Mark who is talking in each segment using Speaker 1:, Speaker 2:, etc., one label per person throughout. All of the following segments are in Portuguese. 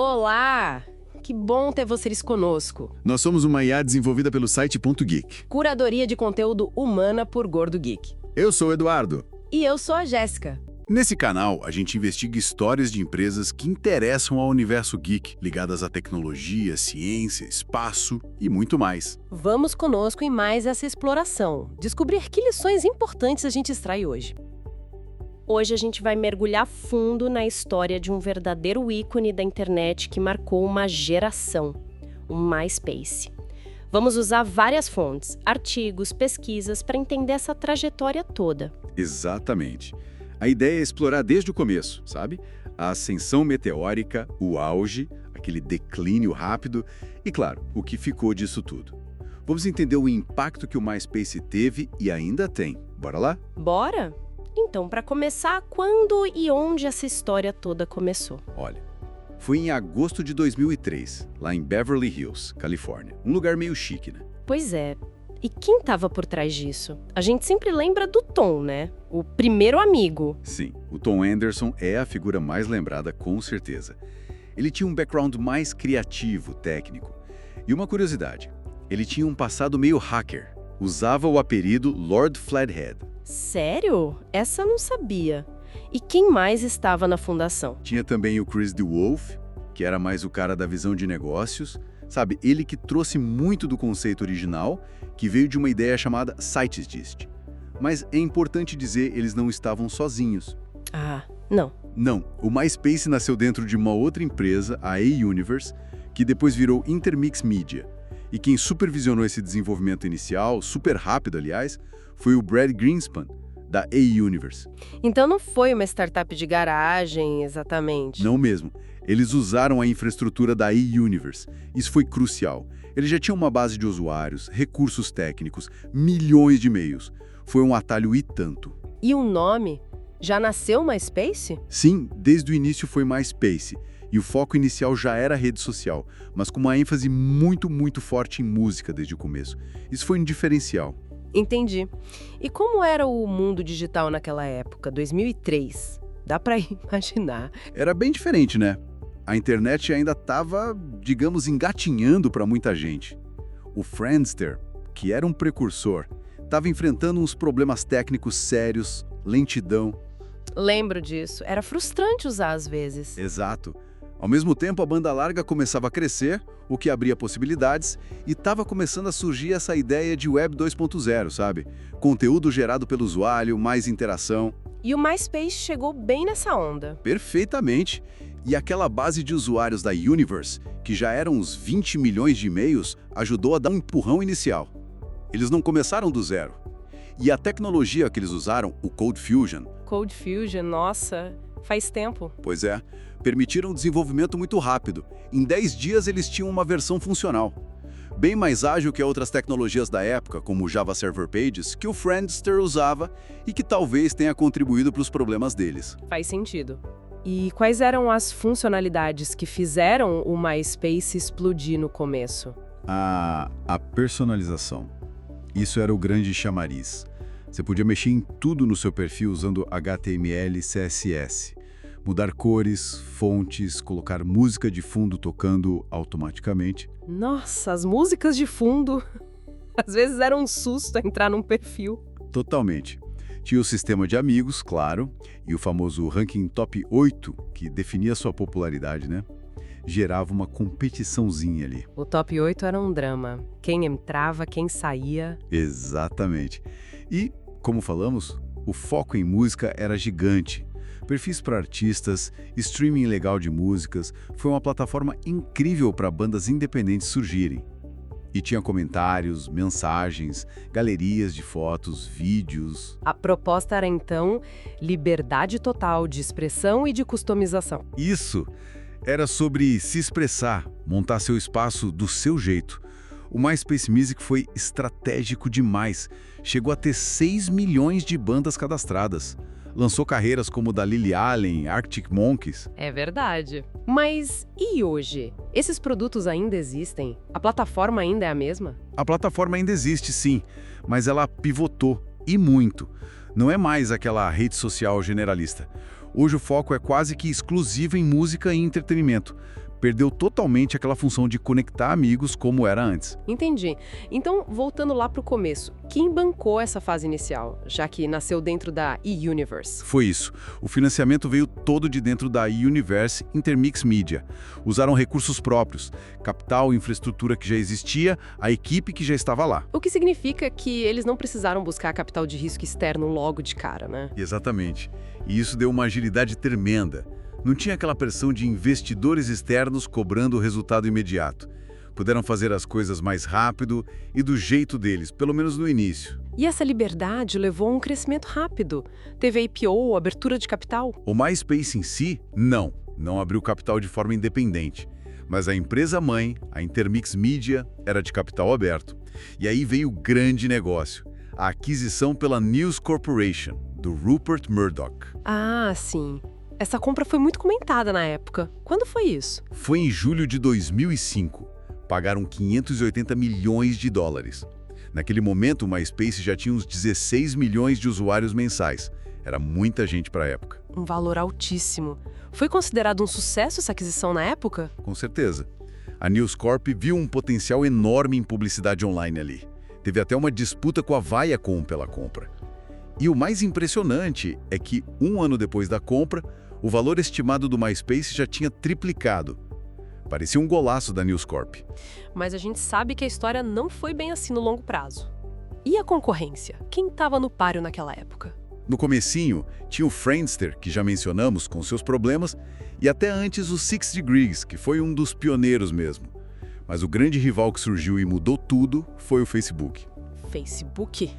Speaker 1: Olá! Que bom ter vocês conosco.
Speaker 2: Nós somos uma IA desenvolvida pelo site Ponto Geek.
Speaker 1: Curadoria de conteúdo humana por Gordo Geek.
Speaker 2: Eu sou o Eduardo.
Speaker 1: E eu sou a Jéssica.
Speaker 2: Nesse canal, a gente investiga histórias de empresas que interessam ao universo geek, ligadas à tecnologia, ciência, espaço e muito mais.
Speaker 1: Vamos conosco em mais essa exploração. Descobrir que lições importantes a gente extrai hoje.
Speaker 3: Hoje a gente vai mergulhar fundo na história de um verdadeiro ícone da internet que marcou uma geração, o MySpace. Vamos usar várias fontes, artigos, pesquisas para entender essa trajetória toda.
Speaker 4: Exatamente. A ideia é explorar desde o começo, sabe? A ascensão meteórica, o auge, aquele declínio rápido e, claro, o que ficou disso tudo. Vamos entender o impacto que o MySpace teve e ainda tem. Bora lá?
Speaker 3: Bora? Então, para começar, quando e onde essa história toda começou?
Speaker 4: Olha, foi em agosto de 2003, lá em Beverly Hills, Califórnia. Um lugar meio chique, né?
Speaker 3: Pois é. E quem estava por trás disso? A gente sempre lembra do Tom, né? O primeiro amigo.
Speaker 4: Sim, o Tom Anderson é a figura mais lembrada, com certeza. Ele tinha um background mais criativo, técnico. E uma curiosidade, ele tinha um passado meio hacker. Usava o apelido Lord Flathead.
Speaker 3: Sério? Essa eu não sabia. E quem mais estava na fundação?
Speaker 4: Tinha também o Chris DeWolf, que era mais o cara da visão de negócios. Sabe, ele que trouxe muito do conceito original, que veio de uma ideia chamada Sightgist. Mas é importante dizer, eles não estavam sozinhos.
Speaker 3: Ah, não.
Speaker 4: Não, o MySpace nasceu dentro de uma outra empresa, a A-Universe, que depois virou Intermix Media. E quem supervisionou esse desenvolvimento inicial, super rápido aliás, foi o Brad Greenspan, da A-Universe.
Speaker 1: Então não foi uma startup de garagem, exatamente.
Speaker 4: Não mesmo. Eles usaram a infraestrutura da A-Universe. Isso foi crucial. Eles já tinham uma base de usuários, recursos técnicos, milhões de e-mails. Foi um atalho e tanto.
Speaker 1: E o nome? Já nasceu MySpace?
Speaker 4: Sim, desde o início foi MySpace. E o foco inicial já era rede social, mas com uma ênfase muito forte em música desde o começo. Isso foi um diferencial.
Speaker 1: Entendi. E como era o mundo digital naquela época, 2003? Dá pra imaginar.
Speaker 4: Era bem diferente, né? A internet ainda estava, digamos, engatinhando para muita gente. O Friendster, que era um precursor, estava enfrentando uns problemas técnicos sérios, lentidão.
Speaker 1: Lembro disso. Era frustrante usar às vezes.
Speaker 4: Exato. Ao mesmo tempo, a banda larga começava a crescer, o que abria possibilidades, e estava começando a surgir essa ideia de Web 2.0, sabe? Conteúdo gerado pelo usuário, mais interação.
Speaker 1: E o MySpace chegou bem nessa onda.
Speaker 4: Perfeitamente. E aquela base de usuários da Universe, que já eram uns 20 milhões de e-mails, ajudou a dar um empurrão inicial. Eles não começaram do zero. E a tecnologia que eles usaram, o Cold Fusion...
Speaker 1: Cold Fusion, nossa, faz tempo.
Speaker 4: Pois é, permitiram um desenvolvimento muito rápido. Em 10 dias eles tinham uma versão funcional. Bem mais ágil que outras tecnologias da época, como o Java Server Pages, que o Friendster usava e que talvez tenha contribuído para os problemas deles.
Speaker 1: Faz sentido. E quais eram as funcionalidades que fizeram o MySpace explodir no começo?
Speaker 4: A personalização. Isso era o grande chamariz. Você podia mexer em tudo no seu perfil usando HTML e CSS. Mudar cores, fontes, colocar música de fundo tocando automaticamente.
Speaker 1: Nossa, as músicas de fundo. Às vezes era um susto entrar num perfil.
Speaker 4: Totalmente. Tinha o sistema de amigos, claro, e o famoso ranking top 8, que definia sua popularidade, né? Gerava uma competiçãozinha ali.
Speaker 1: O top 8 era um drama. Quem entrava, quem saía.
Speaker 4: Exatamente. E, como falamos, o foco em música era gigante. Perfis para artistas, streaming legal de músicas, foi uma plataforma incrível para bandas independentes surgirem. E tinha comentários, mensagens, galerias de fotos, vídeos.
Speaker 1: A proposta era, então, liberdade total de expressão e de customização.
Speaker 4: Isso! Era sobre se expressar, montar seu espaço do seu jeito. O MySpace Music foi estratégico demais. Chegou a ter 6 milhões de bandas cadastradas. Lançou carreiras como da Lily Allen, Arctic Monkeys.
Speaker 1: É verdade. Mas e hoje? Esses produtos ainda existem? A plataforma ainda é a mesma?
Speaker 4: A plataforma ainda existe, sim, mas ela pivotou, e muito. Não é mais aquela rede social generalista. Hoje o foco é quase que exclusivo em música e entretenimento, perdeu totalmente aquela função de conectar amigos como era antes.
Speaker 1: Entendi. Então, voltando lá para o começo, quem bancou essa fase inicial, já que nasceu dentro da eUniverse?
Speaker 4: Foi isso. O financiamento veio todo de dentro da Universe Intermix Media. Usaram recursos próprios, capital, infraestrutura que já existia, a equipe que já estava lá.
Speaker 1: O que significa que eles não precisaram buscar capital de risco externo logo de cara, né?
Speaker 4: Exatamente. E isso deu uma agilidade tremenda. Não tinha aquela pressão de investidores externos cobrando o resultado imediato. Puderam fazer as coisas mais rápido e do jeito deles, pelo menos no início.
Speaker 1: E essa liberdade levou a um crescimento rápido. Teve IPO, abertura de capital?
Speaker 4: O MySpace em si, não abriu capital de forma independente. Mas a empresa-mãe, a Intermix Media, era de capital aberto. E aí veio o grande negócio, a aquisição pela News Corporation, do Rupert Murdoch.
Speaker 1: Ah, sim. Essa compra foi muito comentada na época. Quando foi isso?
Speaker 4: Foi em julho de 2005. Pagaram 580 milhões de dólares. Naquele momento, o MySpace já tinha uns 16 milhões de usuários mensais. Era muita gente para a época.
Speaker 1: Um valor altíssimo. Foi considerado um sucesso essa aquisição na época?
Speaker 4: Com certeza. A News Corp viu um potencial enorme em publicidade online ali. Teve até uma disputa com a Viacom pela compra. E o mais impressionante é que, um ano depois da compra, o valor estimado do MySpace já tinha triplicado. Parecia um golaço da News Corp.
Speaker 1: Mas a gente sabe que a história não foi bem assim no longo prazo. E a concorrência? Quem estava no páreo naquela época?
Speaker 4: No comecinho, tinha o Friendster, que já mencionamos, com seus problemas, e até antes o 6 Degrees, que foi um dos pioneiros mesmo. Mas o grande rival que surgiu e mudou tudo foi o Facebook.
Speaker 1: Facebook?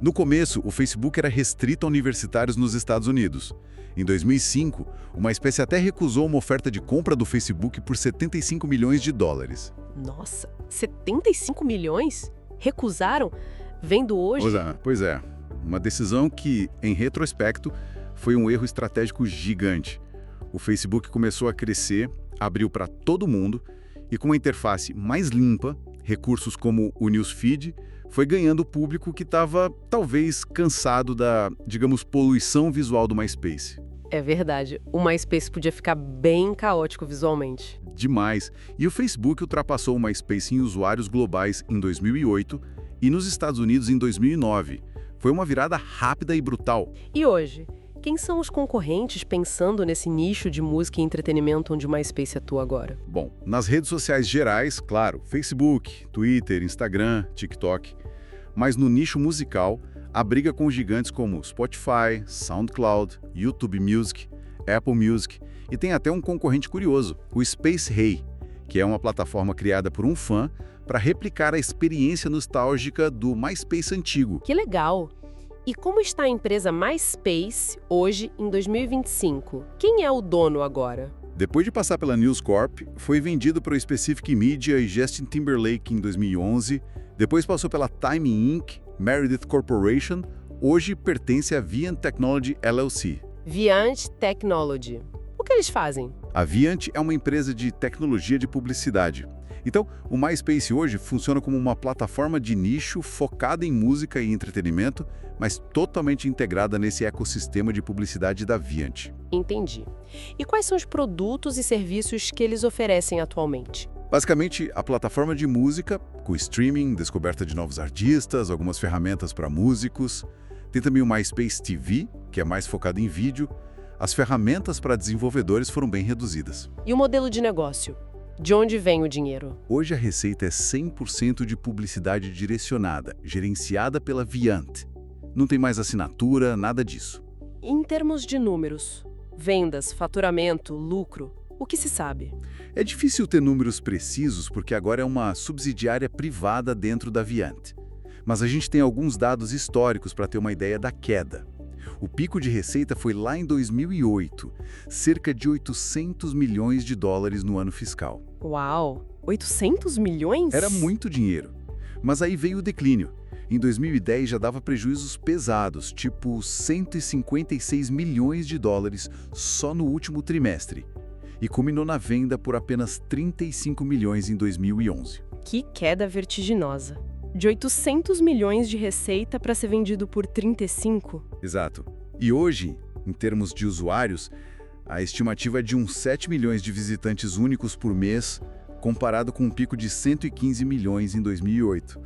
Speaker 4: No começo, o Facebook era restrito a universitários nos Estados Unidos. Em 2005, o MySpace até recusou uma oferta de compra do Facebook por 75 milhões de dólares.
Speaker 1: Nossa, 75 milhões? Recusaram? Vendo hoje?
Speaker 4: Pois é. Uma decisão que, em retrospecto, foi um erro estratégico gigante. O Facebook começou a crescer, abriu para todo mundo e, com uma interface mais limpa, recursos como o Newsfeed, foi ganhando o público que estava, talvez, cansado da, digamos, poluição visual do MySpace.
Speaker 1: É verdade. O MySpace podia ficar bem caótico visualmente.
Speaker 4: Demais. E o Facebook ultrapassou o MySpace em usuários globais em 2008 e nos Estados Unidos em 2009. Foi uma virada rápida e brutal.
Speaker 1: E hoje? Quem são os concorrentes pensando nesse nicho de música e entretenimento onde o MySpace atua agora?
Speaker 4: Bom, nas redes sociais gerais, claro, Facebook, Twitter, Instagram, TikTok. Mas no nicho musical, a briga com gigantes como Spotify, SoundCloud, YouTube Music, Apple Music e tem até um concorrente curioso, o Space Hey, que é uma plataforma criada por um fã para replicar a experiência nostálgica do MySpace antigo.
Speaker 1: Que legal! E como está a empresa MySpace hoje, em 2025? Quem é o dono agora?
Speaker 4: Depois de passar pela News Corp, foi vendido para o Specific Media e Justin Timberlake em 2011, depois passou pela Time Inc., Meredith Corporation, hoje pertence à Viant Technology LLC.
Speaker 1: Viant Technology. O que eles fazem?
Speaker 4: A Viant é uma empresa de tecnologia de publicidade. Então, o MySpace hoje funciona como uma plataforma de nicho focada em música e entretenimento, mas totalmente integrada nesse ecossistema de publicidade da Viant.
Speaker 1: Entendi. E quais são os produtos e serviços que eles oferecem atualmente?
Speaker 4: Basicamente, a plataforma de música, com streaming, descoberta de novos artistas, algumas ferramentas para músicos. Tem também o MySpace TV, que é mais focado em vídeo. As ferramentas para desenvolvedores foram bem reduzidas.
Speaker 1: E o modelo de negócio? De onde vem o dinheiro?
Speaker 4: Hoje a receita é 100% de publicidade direcionada, gerenciada pela Viant. Não tem mais assinatura, nada disso.
Speaker 1: Em termos de números, vendas, faturamento, lucro, o que se sabe?
Speaker 4: É difícil ter números precisos porque agora é uma subsidiária privada dentro da Viant. Mas a gente tem alguns dados históricos para ter uma ideia da queda. O pico de receita foi lá em 2008, cerca de 800 milhões de dólares no ano fiscal.
Speaker 1: Uau! 800 milhões?
Speaker 4: Era muito dinheiro. Mas aí veio o declínio. Em 2010 já dava prejuízos pesados, tipo 156 milhões de dólares só no último trimestre. E culminou na venda por apenas 35 milhões em 2011.
Speaker 1: Que queda vertiginosa. De 800 milhões de receita para ser vendido por 35?
Speaker 4: Exato. E hoje, em termos de usuários, A estimativa é de uns 7 milhões de visitantes únicos por mês, comparado com um pico de 115 milhões em 2008.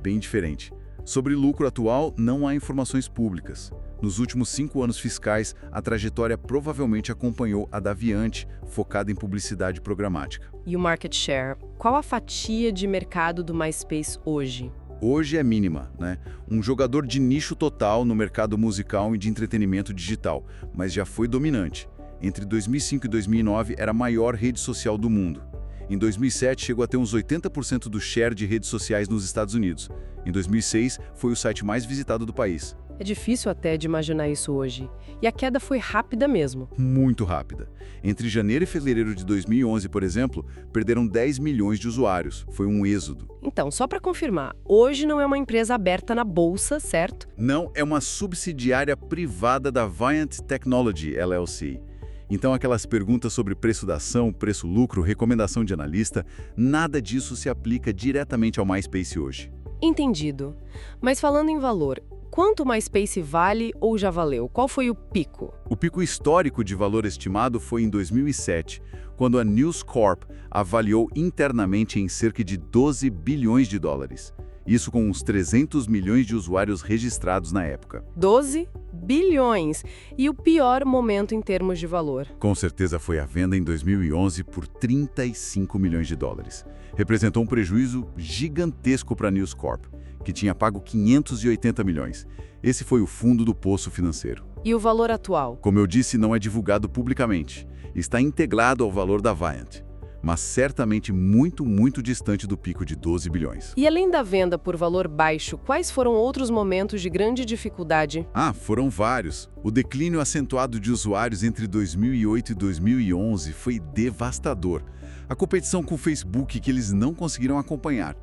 Speaker 4: Bem diferente. Sobre lucro atual, não há informações públicas. Nos últimos 5 anos fiscais, a trajetória provavelmente acompanhou a da Viant, focada em publicidade programática.
Speaker 1: E o market share? Qual a fatia de mercado do MySpace hoje?
Speaker 4: Hoje é mínima, né? Um jogador de nicho total no mercado musical e de entretenimento digital, mas já foi dominante. Entre 2005 e 2009, era a maior rede social do mundo. Em 2007, chegou a ter uns 80% do share de redes sociais nos Estados Unidos. Em 2006, foi o site mais visitado do país.
Speaker 1: É difícil até de imaginar isso hoje. E a queda foi rápida mesmo.
Speaker 4: Muito rápida. Entre janeiro e fevereiro de 2011, por exemplo, perderam 10 milhões de usuários. Foi um êxodo.
Speaker 1: Então, só para confirmar, hoje não é uma empresa aberta na bolsa, certo?
Speaker 4: Não, é uma subsidiária privada da Viant Technology, LLC. Então, aquelas perguntas sobre preço da ação, preço-lucro, recomendação de analista, nada disso se aplica diretamente ao MySpace hoje.
Speaker 1: Entendido. Mas falando em valor, quanto o MySpace vale ou já valeu? Qual foi o pico?
Speaker 4: O pico histórico de valor estimado foi em 2007, quando a News Corp avaliou internamente em cerca de 12 bilhões de dólares. Isso com uns 300 milhões de usuários registrados na época.
Speaker 1: 12 bilhões! E o pior momento em termos de valor?
Speaker 4: Com certeza foi a venda em 2011 por 35 milhões de dólares. Representou um prejuízo gigantesco para a News Corp, que tinha pago 580 milhões. Esse foi o fundo do poço financeiro.
Speaker 1: E o valor atual?
Speaker 4: Como eu disse, não é divulgado publicamente. Está integrado ao valor da Viant, mas certamente muito, muito distante do pico de 12 bilhões.
Speaker 1: E além da venda por valor baixo, quais foram outros momentos de grande dificuldade?
Speaker 4: Foram vários. O declínio acentuado de usuários entre 2008 e 2011 foi devastador. A competição com o Facebook que eles não conseguiram acompanhar.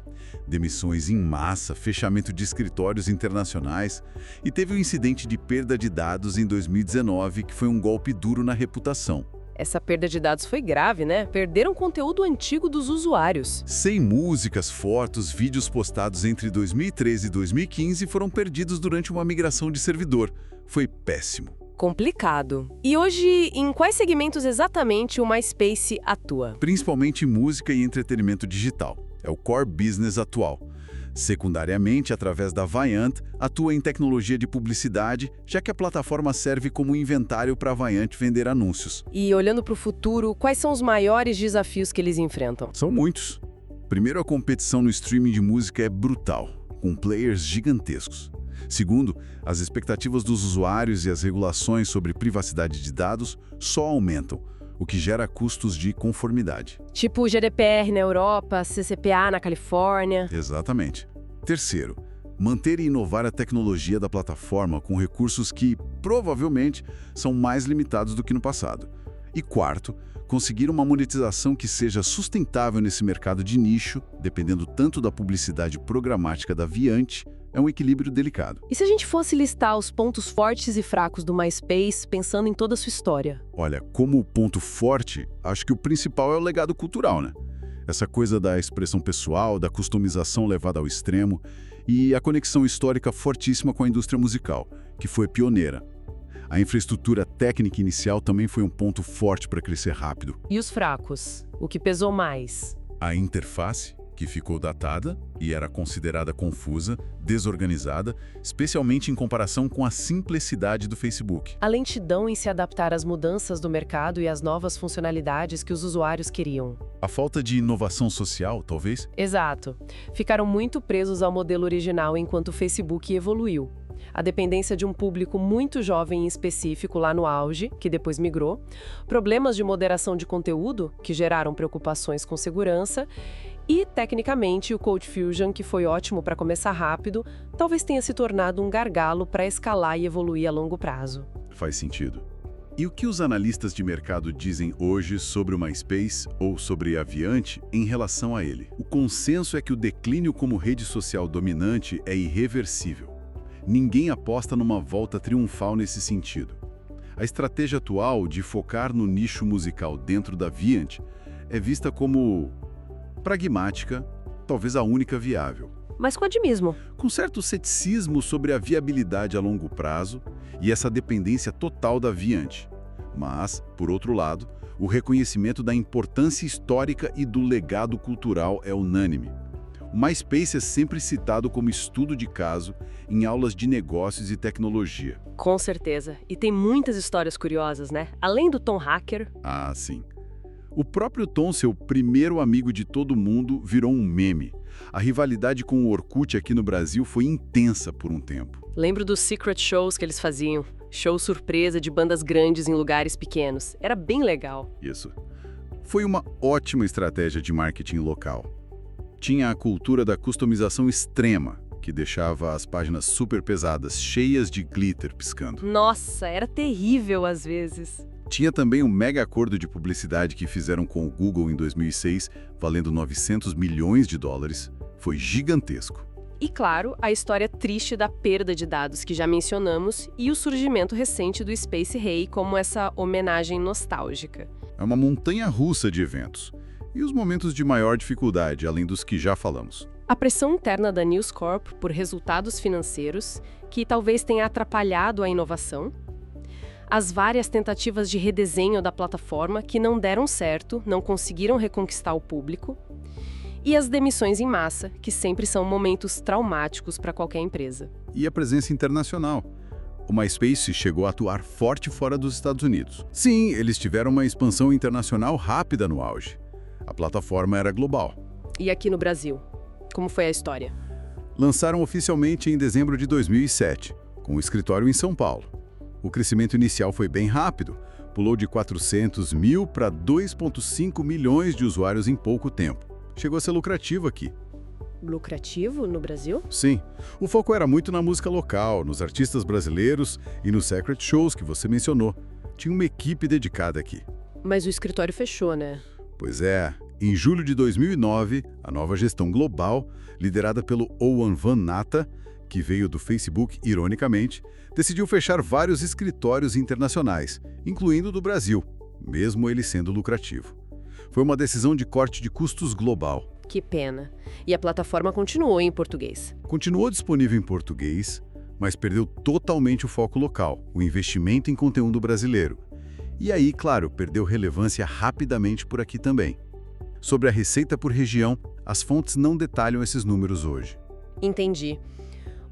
Speaker 4: Demissões em massa, fechamento de escritórios internacionais e teve um incidente de perda de dados em 2019 que foi um golpe duro na reputação.
Speaker 1: Essa perda de dados foi grave, né? Perderam conteúdo antigo dos usuários.
Speaker 4: 100 músicas, fotos, vídeos postados entre 2013 e 2015 foram perdidos durante uma migração de servidor. Foi péssimo.
Speaker 1: Complicado. E hoje, em quais segmentos exatamente o MySpace atua?
Speaker 4: Principalmente música e entretenimento digital. É o core business atual. Secundariamente, através da Viant, atua em tecnologia de publicidade, já que a plataforma serve como inventário para a Viant vender anúncios.
Speaker 1: E olhando para o futuro, quais são os maiores desafios que eles enfrentam?
Speaker 4: São muitos. Primeiro, a competição no streaming de música é brutal, com players gigantescos. Segundo, as expectativas dos usuários e as regulações sobre privacidade de dados só aumentam, o que gera custos de conformidade.
Speaker 1: Tipo GDPR na Europa, CCPA na Califórnia.
Speaker 4: Exatamente. Terceiro, manter e inovar a tecnologia da plataforma com recursos que, provavelmente, são mais limitados do que no passado. E quarto, conseguir uma monetização que seja sustentável nesse mercado de nicho, dependendo tanto da publicidade programática da Viant, é um equilíbrio delicado.
Speaker 1: E se a gente fosse listar os pontos fortes e fracos do MySpace, pensando em toda a sua história?
Speaker 4: Olha, como ponto forte, acho que o principal é o legado cultural, né? Essa coisa da expressão pessoal, da customização levada ao extremo e a conexão histórica fortíssima com a indústria musical, que foi pioneira. A infraestrutura técnica inicial também foi um ponto forte para crescer rápido.
Speaker 1: E os fracos? O que pesou mais?
Speaker 4: A interface, que ficou datada e era considerada confusa, desorganizada, especialmente em comparação com a simplicidade do Facebook.
Speaker 1: A lentidão em se adaptar às mudanças do mercado e às novas funcionalidades que os usuários queriam.
Speaker 4: A falta de inovação social, talvez?
Speaker 1: Exato. Ficaram muito presos ao modelo original enquanto o Facebook evoluiu. A dependência de um público muito jovem em específico lá no auge, que depois migrou, problemas de moderação de conteúdo, que geraram preocupações com segurança, e, tecnicamente, o Code Fusion, que foi ótimo para começar rápido, talvez tenha se tornado um gargalo para escalar e evoluir a longo prazo.
Speaker 4: Faz sentido. E o que os analistas de mercado dizem hoje sobre o MySpace ou sobre a Viant em relação a ele? O consenso é que o declínio como rede social dominante é irreversível. Ninguém aposta numa volta triunfal nesse sentido. A estratégia atual de focar no nicho musical dentro da Viant é vista como pragmática, talvez a única viável.
Speaker 1: Mas com otimismo.
Speaker 4: Com certo ceticismo sobre a viabilidade a longo prazo e essa dependência total da Viant.
Speaker 2: Mas, por outro lado, o reconhecimento da importância histórica e do legado cultural é unânime. O MySpace é sempre citado como estudo de caso em aulas de negócios e tecnologia.
Speaker 3: Com certeza. E tem muitas histórias curiosas, né? Além do Tom Hacker.
Speaker 2: Ah, sim. O próprio Tom, seu primeiro amigo de todo mundo, virou um meme. A rivalidade com o Orkut aqui no Brasil foi intensa por um tempo.
Speaker 3: Lembro dos secret shows que eles faziam. Show surpresa de bandas grandes em lugares pequenos. Era bem legal.
Speaker 2: Isso. Foi uma ótima estratégia de marketing local. Tinha a cultura da customização extrema, que deixava as páginas super pesadas, cheias de glitter piscando.
Speaker 3: Nossa, era terrível às vezes.
Speaker 2: Tinha também um mega acordo de publicidade que fizeram com o Google em 2006, valendo 900 milhões de dólares. Foi gigantesco.
Speaker 3: E claro, a história triste da perda de dados que já mencionamos e o surgimento recente do Space Hey como essa homenagem nostálgica.
Speaker 2: É uma montanha-russa de eventos. E os momentos de maior dificuldade, além dos que já falamos.
Speaker 3: A pressão interna da News Corp por resultados financeiros, que talvez tenha atrapalhado a inovação. As várias tentativas de redesenho da plataforma que não deram certo, não conseguiram reconquistar o público. E as demissões em massa, que sempre são momentos traumáticos para qualquer empresa.
Speaker 2: E a presença internacional. O MySpace chegou a atuar forte fora dos Estados Unidos. Sim, eles tiveram uma expansão internacional rápida no auge. A plataforma era global.
Speaker 3: E aqui no Brasil? Como foi a história?
Speaker 2: Lançaram oficialmente em dezembro de 2007, com o escritório em São Paulo. O crescimento inicial foi bem rápido, pulou de 400 mil para 2,5 milhões de usuários em pouco tempo. Chegou a ser lucrativo aqui.
Speaker 3: Lucrativo no Brasil?
Speaker 2: Sim. O foco era muito na música local, nos artistas brasileiros e nos secret shows que você mencionou. Tinha uma equipe dedicada aqui.
Speaker 3: Mas o escritório fechou, né?
Speaker 2: Pois é. Em julho de 2009, a nova gestão global, liderada pelo Owen Van Natta, que veio do Facebook ironicamente, decidiu fechar vários escritórios internacionais, incluindo o do Brasil, mesmo ele sendo lucrativo. Foi uma decisão de corte de custos global.
Speaker 3: Que pena. E a plataforma continuou em português?
Speaker 2: Continuou disponível em português, mas perdeu totalmente o foco local, o investimento em conteúdo brasileiro. E aí, claro, perdeu relevância rapidamente por aqui também. Sobre a receita por região, as fontes não detalham esses números hoje.
Speaker 3: Entendi.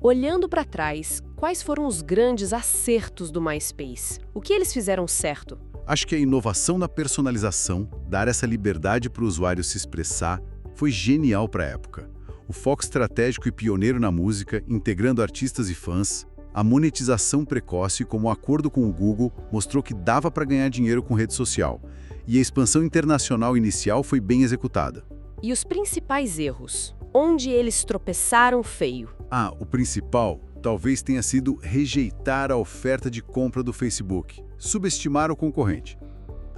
Speaker 3: Olhando para trás, quais foram os grandes acertos do MySpace? O que eles fizeram certo?
Speaker 2: Acho que a inovação na personalização, dar essa liberdade para o usuário se expressar, foi genial para a época. O foco estratégico e pioneiro na música, integrando artistas e fãs, a monetização precoce, como o acordo com o Google, mostrou que dava para ganhar dinheiro com rede social. E a expansão internacional inicial foi bem executada.
Speaker 3: E os principais erros? Onde eles tropeçaram feio?
Speaker 2: O principal talvez tenha sido rejeitar a oferta de compra do Facebook, subestimar o concorrente.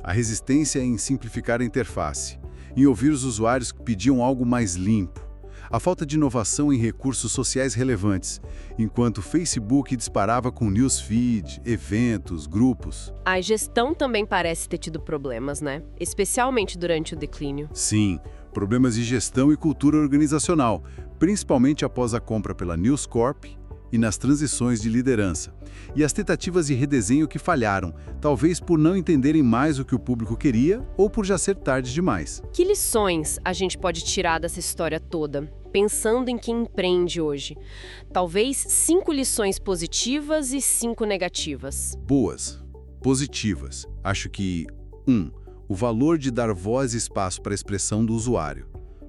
Speaker 2: A resistência em simplificar a interface, em ouvir os usuários que pediam algo mais limpo. A falta de inovação em recursos sociais relevantes, enquanto o Facebook disparava com newsfeed, eventos, grupos.
Speaker 3: A gestão também parece ter tido problemas, né? Especialmente durante o declínio.
Speaker 2: Sim, problemas de gestão e cultura organizacional, principalmente após a compra pela News Corp e nas transições de liderança. E as tentativas de redesenho que falharam, talvez por não entenderem mais o que o público queria ou por já ser tarde demais.
Speaker 3: Que lições a gente pode tirar dessa história toda, pensando em quem empreende hoje? Talvez 5 lições positivas e 5 negativas.
Speaker 2: Boas. Positivas. Acho que 1. O valor de dar voz e espaço para a expressão do usuário.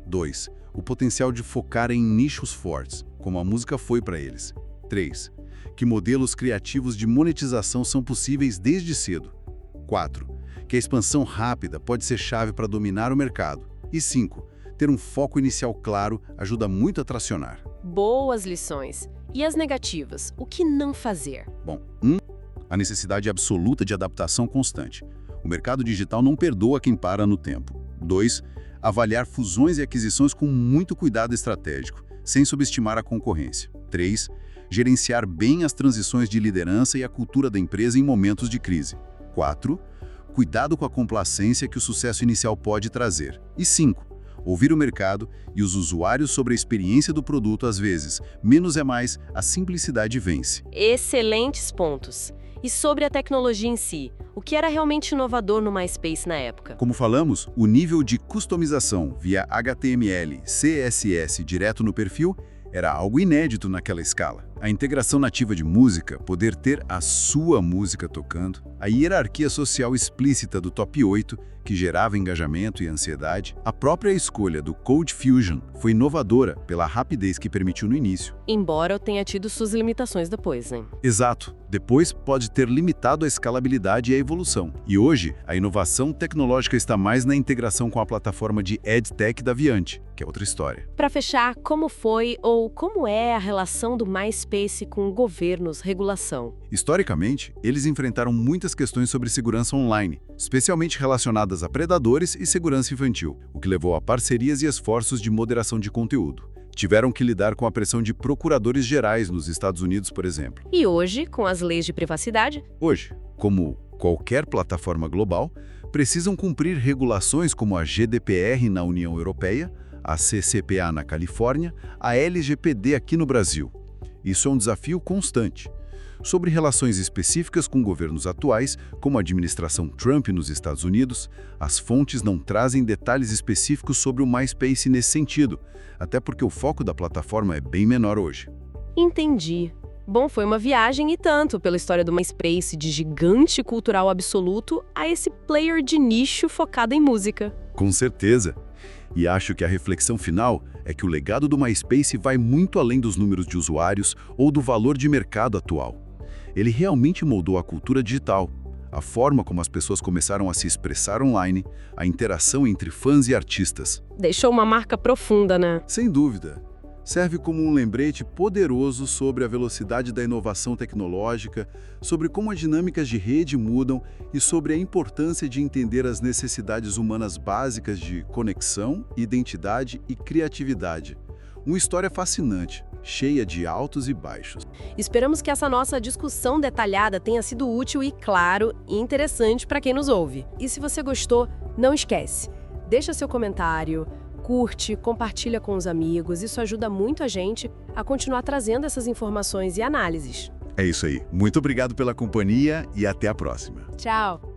Speaker 2: 2. O potencial de focar em nichos fortes, como a música foi para eles. 3. Que modelos criativos de monetização são possíveis desde cedo. 4. Que a expansão rápida pode ser chave para dominar o mercado. E 5. Ter um foco inicial claro ajuda muito a tracionar.
Speaker 3: Boas lições. E as negativas? O que não fazer?
Speaker 2: Bom, 1. A necessidade absoluta de adaptação constante. O mercado digital não perdoa quem para no tempo. 2. Avaliar fusões e aquisições com muito cuidado estratégico, sem subestimar a concorrência. 3. Gerenciar bem as transições de liderança e a cultura da empresa em momentos de crise. 4. Cuidado com a complacência que o sucesso inicial pode trazer. E 5. Ouvir o mercado e os usuários sobre a experiência do produto às vezes. Menos é mais, a simplicidade vence.
Speaker 3: Excelentes pontos. E sobre a tecnologia em si, o que era realmente inovador no MySpace na época?
Speaker 2: Como falamos, o nível de customização via HTML, CSS direto no perfil era algo inédito naquela escala. A integração nativa de música, poder ter a sua música tocando, a hierarquia social explícita do Top 8, que gerava engajamento e ansiedade, a própria escolha do Code Fusion foi inovadora pela rapidez que permitiu no início.
Speaker 3: Embora eu tenha tido suas limitações depois, né?
Speaker 2: Exato. Depois pode ter limitado a escalabilidade e a evolução. E hoje, a inovação tecnológica está mais na integração com a plataforma de EdTech da Viante, que é outra história.
Speaker 3: Para fechar, como foi ou como é a relação do MySpace com governos, regulação?
Speaker 2: Historicamente, eles enfrentaram muitas questões sobre segurança online, especialmente relacionadas a predadores e segurança infantil, o que levou a parcerias e esforços de moderação de conteúdo. Tiveram que lidar com a pressão de procuradores gerais nos Estados Unidos, por exemplo.
Speaker 3: E hoje, com as leis de privacidade?
Speaker 2: Hoje, como qualquer plataforma global, precisam cumprir regulações como a GDPR na União Europeia, a CCPA na Califórnia, a LGPD aqui no Brasil. Isso é um desafio constante. Sobre relações específicas com governos atuais, como a administração Trump nos Estados Unidos, as fontes não trazem detalhes específicos sobre o MySpace nesse sentido, até porque o foco da plataforma é bem menor hoje.
Speaker 3: Entendi. Bom, foi uma viagem e tanto pela história do MySpace de gigante cultural absoluto a esse player de nicho focado em música.
Speaker 2: Com certeza. E acho que a reflexão final é que o legado do MySpace vai muito além dos números de usuários ou do valor de mercado atual. Ele realmente moldou a cultura digital, a forma como as pessoas começaram a se expressar online, a interação entre fãs e artistas.
Speaker 3: Deixou uma marca profunda, né?
Speaker 2: Sem dúvida. Serve como um lembrete poderoso sobre a velocidade da inovação tecnológica, sobre como as dinâmicas de rede mudam e sobre a importância de entender as necessidades humanas básicas de conexão, identidade e criatividade. Uma história fascinante, cheia de altos e baixos.
Speaker 3: Esperamos que essa nossa discussão detalhada tenha sido útil e, claro, interessante para quem nos ouve. E se você gostou, não esquece, deixa seu comentário, curte, compartilha com os amigos, isso ajuda muito a gente a continuar trazendo essas informações e análises.
Speaker 2: É isso aí. Muito obrigado pela companhia e até a próxima.
Speaker 3: Tchau!